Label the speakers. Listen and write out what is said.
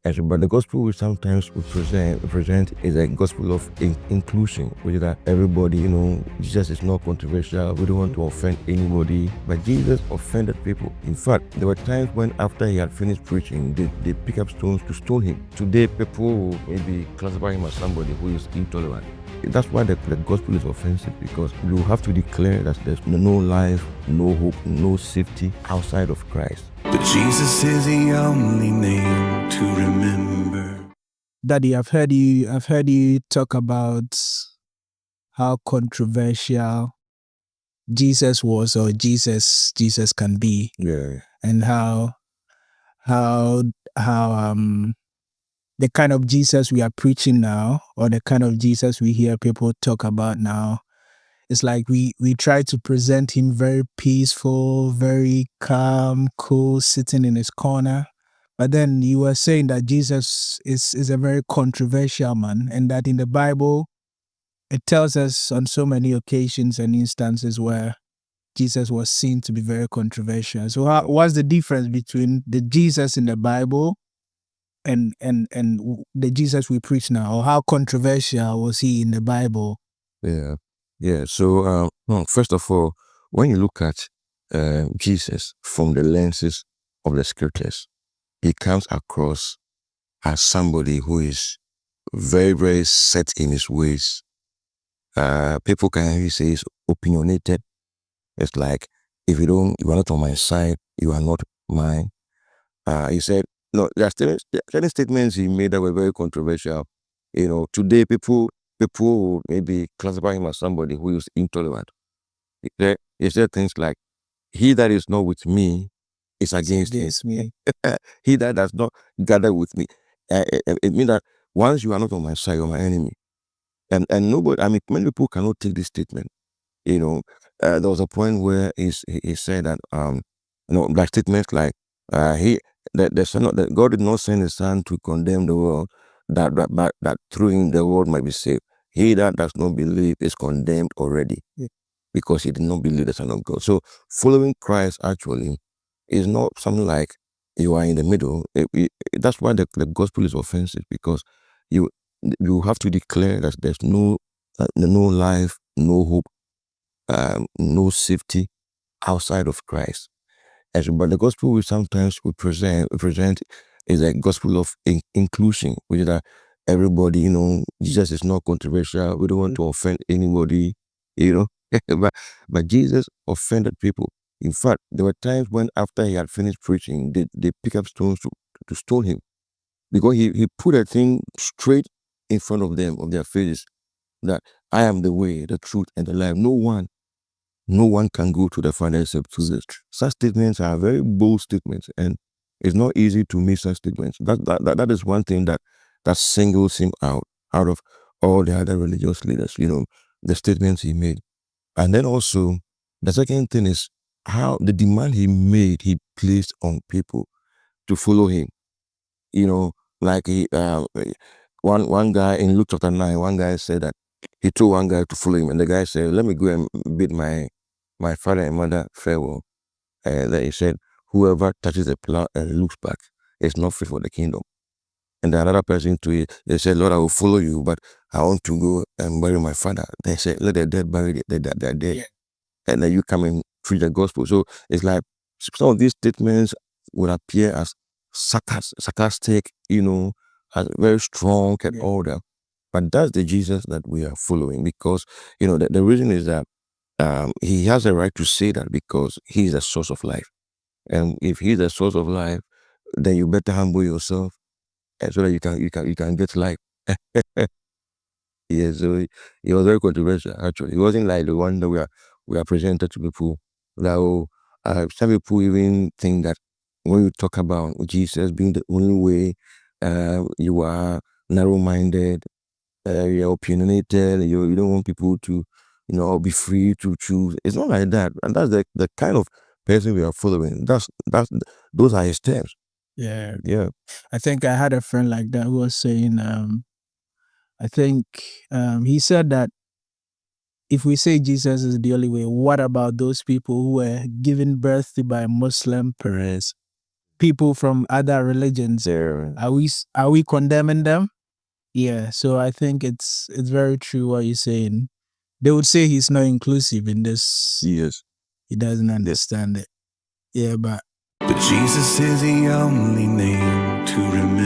Speaker 1: But the gospel we sometimes we present is a gospel of inclusion, which is that everybody, Jesus is not controversial. We don't want to offend anybody, but Jesus offended people. In fact, there were times when after he had finished preaching, they pick up stones to stone him. Today, people will maybe classify him as somebody who is intolerant. That's why the gospel is offensive, because you have to declare that there's no life, no hope, no safety outside of Christ.
Speaker 2: But Jesus is the only name to remember.
Speaker 3: Daddy, I've heard you talk about how controversial Jesus was, or Jesus can be,
Speaker 1: Yeah.
Speaker 3: and how the kind of Jesus we are preaching now, or the kind of Jesus we hear people talk about now, it's like we try to present him very peaceful, very calm, cool, sitting in his corner. But then you were saying that Jesus is a very controversial man, and that in the Bible, it tells us on so many occasions and instances where Jesus was seen to be very controversial. So what's the difference between the Jesus in the Bible and the Jesus we preach now? Or how controversial was he in the Bible?
Speaker 1: Yeah. So, first of all, when you look at Jesus from the lenses of the scriptures, he comes across as somebody who is very, very set in his ways. People can really say he's opinionated. It's like, if you are not on my side, you are not mine. He said, no, there are certain statements he made that were very controversial. Today people will maybe classify him as somebody who is intolerant. He said things like, he that is not with me is against me. He that does not gather with me. It means that once you are not on my side, you're my enemy. And nobody, many people cannot take this statement. There was a point where he said that, like statements like, that God did not send his son to condemn the world, that through him the world might be saved. He that does not believe is condemned already, because he did not believe the Son of God. So following Christ actually is not something like you are in the middle. That's why the gospel is offensive, because you have to declare that there's no life, no hope, no safety outside of Christ. But the gospel we sometimes present is a gospel of inclusion, which is that everybody, Jesus is not controversial. We don't want to offend anybody, but Jesus offended people. In fact, there were times when after he had finished preaching, they pick up stones to stone him, because he put a thing straight in front of them, of their faces, that I am the way, the truth, and the life. No one can go to the Father except through this. Such statements are very bold statements, and it's not easy to make such statements. That is one thing that singles him out of all the other religious leaders, the statements he made. And then also, the second thing is how the demand he placed on people to follow him. Like one guy in Luke chapter 9, one guy said that he told one guy to follow him, and the guy said, let me go and bid my father and mother farewell. Then he said, whoever touches the plow and looks back is not fit for the kingdom. And the another person to it, they said, Lord, I will follow you, but I want to go and bury my father. They said, let the dead bury their dead. Yeah. And then you come and preach the gospel. So it's like some of these statements would appear as sarcastic, as very strong and all that. But that's the Jesus that we are following, because, the reason is that he has a right to say that, because he's the source of life. And if he's the source of life, then you better humble yourself, so that you can get life. Yeah, so it was very controversial, actually. It wasn't like the one that we are presented to people. Some people even think that when you talk about Jesus being the only way, you are narrow-minded, you're opinionated, you don't want people to, be free to choose. It's not like that. And that's the kind of person we are following. Those are his steps.
Speaker 3: Yeah.
Speaker 1: Yeah.
Speaker 3: I think I had a friend like that who was saying, I think he said that if we say Jesus is the only way, what about those people who were given birth to by Muslim parents? people from other religions.
Speaker 1: There.
Speaker 3: Are we condemning them? Yeah. So I think it's very true what you're saying. They would say he's not inclusive in this.
Speaker 1: Yes.
Speaker 3: He doesn't understand it. Yeah, but
Speaker 2: But Jesus is the only name to remember.